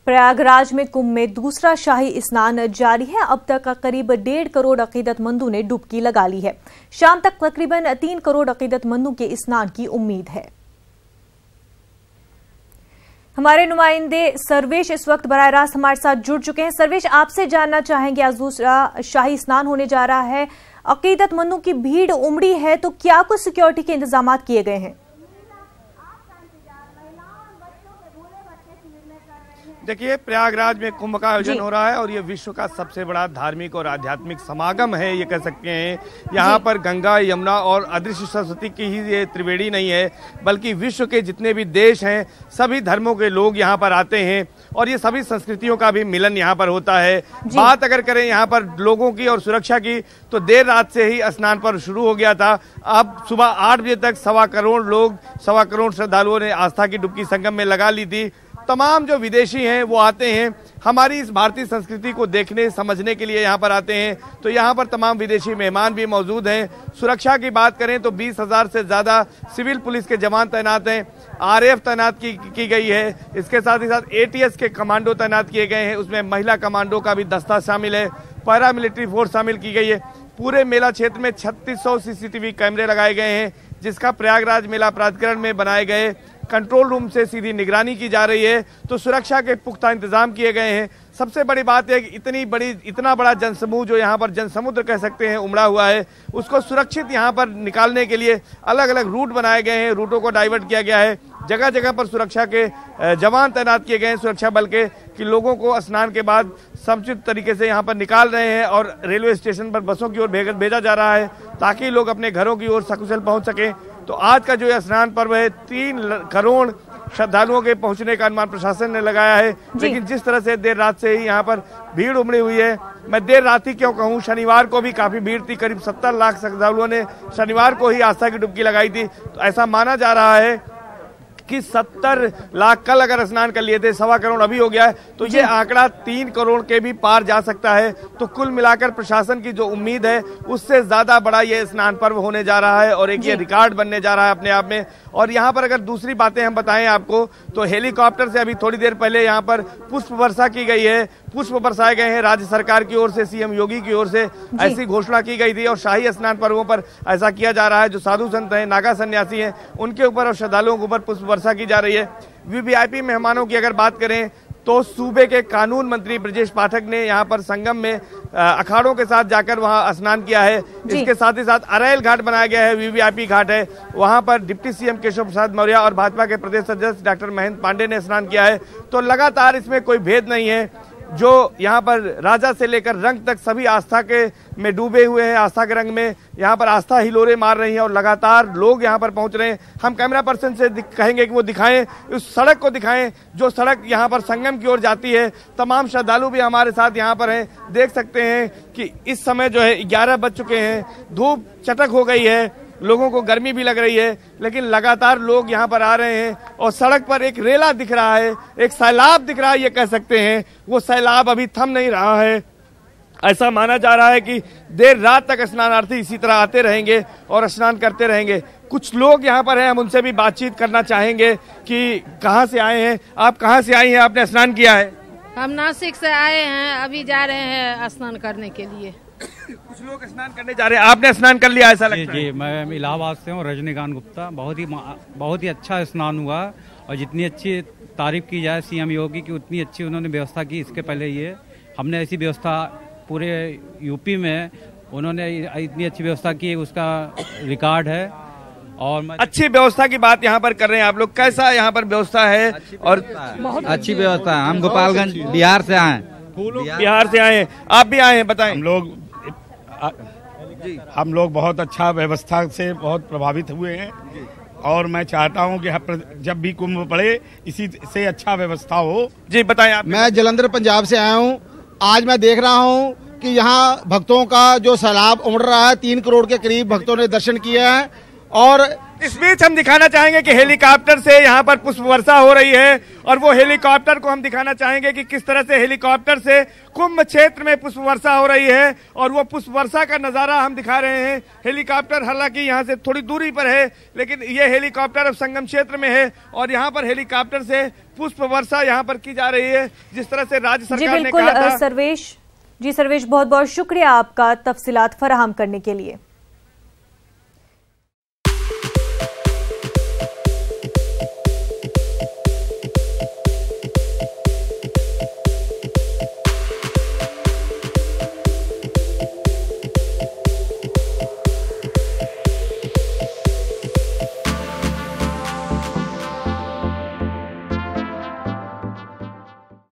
प्रयागराज में कुंभ में दूसरा शाही स्नान जारी है। अब तक करीब 1.5 करोड़ अकीदतमंदों ने डुबकी लगा ली है। शाम तक तकरीबन 3 करोड़ अकीदतमंदों के स्नान की उम्मीद है। हमारे नुमाइंदे सर्वेश इस वक्त बराह रास्त हमारे साथ जुड़ चुके हैं। सर्वेश, आपसे जानना चाहेंगे, आज दूसरा शाही स्नान होने जा रहा है, अकीदतमंदों की भीड़ उमड़ी है, तो क्या कुछ सिक्योरिटी के इंतजाम किए गए हैं? देखिए, प्रयागराज में कुंभ का आयोजन हो रहा है और ये विश्व का सबसे बड़ा धार्मिक और आध्यात्मिक समागम है, ये कह सकते हैं। यहाँ पर गंगा, यमुना और अदृश्य सरस्वती की ही ये त्रिवेणी नहीं है, बल्कि विश्व के जितने भी देश हैं, सभी धर्मों के लोग यहाँ पर आते हैं और ये सभी संस्कृतियों का भी मिलन यहाँ पर होता है। बात अगर करें यहाँ पर लोगों की और सुरक्षा की, तो देर रात से ही स्नान पर्व शुरू हो गया था। अब सुबह 8 बजे तक 1.25 करोड़ श्रद्धालुओं ने आस्था की डुबकी संगम में लगा ली थी। तमाम जो विदेशी हैं वो आते हैं, हमारी इस भारतीय संस्कृति को देखने समझने के लिए यहाँ पर आते हैं। तो यहाँ पर तमाम विदेशी मेहमान भी मौजूद हैं। सुरक्षा की बात करें तो 20,000 से ज़्यादा सिविल पुलिस के जवान तैनात हैं, RAF तैनात की गई है। इसके साथ ही साथ ATS के कमांडो तैनात किए गए हैं, उसमें महिला कमांडो का भी दस्ता शामिल है, पैरामिलिट्री फोर्स शामिल की गई है। पूरे मेला क्षेत्र में 3600 CCTV कैमरे लगाए गए हैं, जिसका प्रयागराज मेला प्राधिकरण में बनाए गए कंट्रोल रूम से सीधी निगरानी की जा रही है। तो सुरक्षा के पुख्ता इंतजाम किए गए हैं। सबसे बड़ी बात है कि इतना बड़ा जनसमूह जो यहाँ पर जनसमुद्र कह सकते हैं उमड़ा हुआ है, उसको सुरक्षित यहाँ पर निकालने के लिए अलग अलग रूट बनाए गए हैं, रूटों को डाइवर्ट किया गया है। जगह जगह पर सुरक्षा के जवान तैनात किए गए हैं, सुरक्षा बल के, कि लोगों को स्नान के बाद समुचित तरीके से यहाँ पर निकाल रहे हैं और रेलवे स्टेशन पर बसों की ओर भेजा जा रहा है ताकि लोग अपने घरों की ओर सकुशल पहुँच सकें। तो आज का जो स्नान पर्व है, 3 करोड़ श्रद्धालुओं के पहुंचने का अनुमान प्रशासन ने लगाया है। लेकिन जिस तरह से देर रात से ही यहाँ पर भीड़ उमड़ी हुई है, मैं देर रात ही क्यों कहूँ, शनिवार को भी काफी भीड़ थी। करीब 70 लाख श्रद्धालुओं ने शनिवार को ही आस्था की डुबकी लगाई थी। तो ऐसा माना जा रहा है कि 70 लाख कल अगर स्नान कर लिए थे, 1.25 करोड़ अभी हो गया है, तो ये आंकड़ा 3 करोड़ के भी पार जा सकता है। तो कुल मिलाकर प्रशासन की जो उम्मीद है, उससे ज्यादा बड़ा ये स्नान पर्व होने जा रहा है और एक ये रिकॉर्ड बनने जा रहा है अपने आप में। और यहाँ पर अगर दूसरी बातें हम बताएं आपको, तो हेलीकॉप्टर से अभी थोड़ी देर पहले यहाँ पर पुष्प वर्षा की गई है, पुष्प बरसाए गए हैं राज्य सरकार की ओर से, CM योगी की ओर से ऐसी घोषणा की गई थी। और शाही स्नान पर्वों पर ऐसा किया जा रहा है। जो साधु संत हैं, नागा सन्यासी हैं, उनके ऊपर और श्रद्धालुओं के ऊपर पुष्प वर्षा की जा रही है। VIP मेहमानों की अगर बात करें तो सूबे के कानून मंत्री ब्रजेश पाठक ने यहाँ पर संगम में अखाड़ों के साथ जाकर वहाँ स्नान किया है। इसके साथ ही साथ अरैल घाट बनाया गया है, VIP घाट है, वहाँ पर डिप्टी CM केशव प्रसाद मौर्य और भाजपा के प्रदेश अध्यक्ष डॉक्टर महेंद्र पांडे ने स्नान किया है। तो लगातार इसमें कोई भेद नहीं है। जो यहाँ पर राजा से लेकर रंग तक सभी आस्था के में डूबे हुए हैं, आस्था के रंग में यहाँ पर आस्था हिलोरे मार रही है और लगातार लोग यहाँ पर पहुँच रहे हैं। हम कैमरा पर्सन से कहेंगे कि वो दिखाएं, उस सड़क को दिखाएं जो सड़क यहाँ पर संगम की ओर जाती है। तमाम श्रद्धालु भी हमारे साथ यहाँ पर हैं। देख सकते हैं कि इस समय जो है 11 बज चुके हैं, धूप चटक हो गई है, लोगों को गर्मी भी लग रही है, लेकिन लगातार लोग यहाँ पर आ रहे हैं और सड़क पर एक रेला दिख रहा है, एक सैलाब दिख रहा है, ये कह सकते हैं। वो सैलाब अभी थम नहीं रहा है। ऐसा माना जा रहा है कि देर रात तक स्नानार्थी इसी तरह आते रहेंगे और स्नान करते रहेंगे। कुछ लोग यहाँ पर हैं, हम उनसे भी बातचीत करना चाहेंगे कि कहाँ से आए हैं आप, कहाँ से आई हैं, आपने स्नान किया है? हम नासिक से आए हैं, अभी जा रहे हैं स्नान करने के लिए। कुछ लोग स्नान करने जा रहे हैं, आपने स्नान कर लिया ऐसा लगता है? जी, मैं इलाहाबाद से हूँ, रजनीकांत गुप्ता। बहुत ही अच्छा स्नान हुआ और जितनी अच्छी तारीफ की जाए CM योगी की, उतनी अच्छी उन्होंने व्यवस्था की। इसके पहले ये हमने ऐसी व्यवस्था पूरे UP में, उन्होंने इतनी अच्छी व्यवस्था की, उसका रिकॉर्ड है। और अच्छी व्यवस्था की बात यहाँ पर कर रहे हैं आप लोग, कैसा यहाँ पर व्यवस्था है? और बहुत अच्छी व्यवस्था है। हम गोपालगंज बिहार से आए, बिहार से आए हैं, आप भी आए हैं, बताएं। हम लोग बहुत अच्छा व्यवस्था से बहुत प्रभावित हुए हैं और मैं चाहता हूं कि जब भी कुंभ पड़े इसी से अच्छा व्यवस्था हो। जी बताएं आप। मैं जलंधर पंजाब से आया हूं। आज मैं देख रहा हूं कि यहाँ भक्तों का जो सैलाब उमड़ रहा है, 3 करोड़ के करीब भक्तों ने दर्शन किए हैं और इस बीच हम दिखाना चाहेंगे कि हेलीकॉप्टर से यहाँ पर पुष्प वर्षा हो रही है और वो हेलीकॉप्टर को हम दिखाना चाहेंगे कि किस तरह से हेलीकॉप्टर से कुंभ क्षेत्र में पुष्प वर्षा हो रही है और वो पुष्प वर्षा का नजारा हम दिखा रहे हैं। हेलीकॉप्टर हालांकि यहाँ से थोड़ी दूरी पर है, लेकिन ये हेलीकॉप्टर अब संगम क्षेत्र में है और यहाँ पर हेलीकॉप्टर से पुष्प वर्षा यहाँ पर की जा रही है, जिस तरह से राज्य सरकार ने कहा था। सर्वेश, बहुत बहुत शुक्रिया आपका तफसीलात फराहम करने के लिए।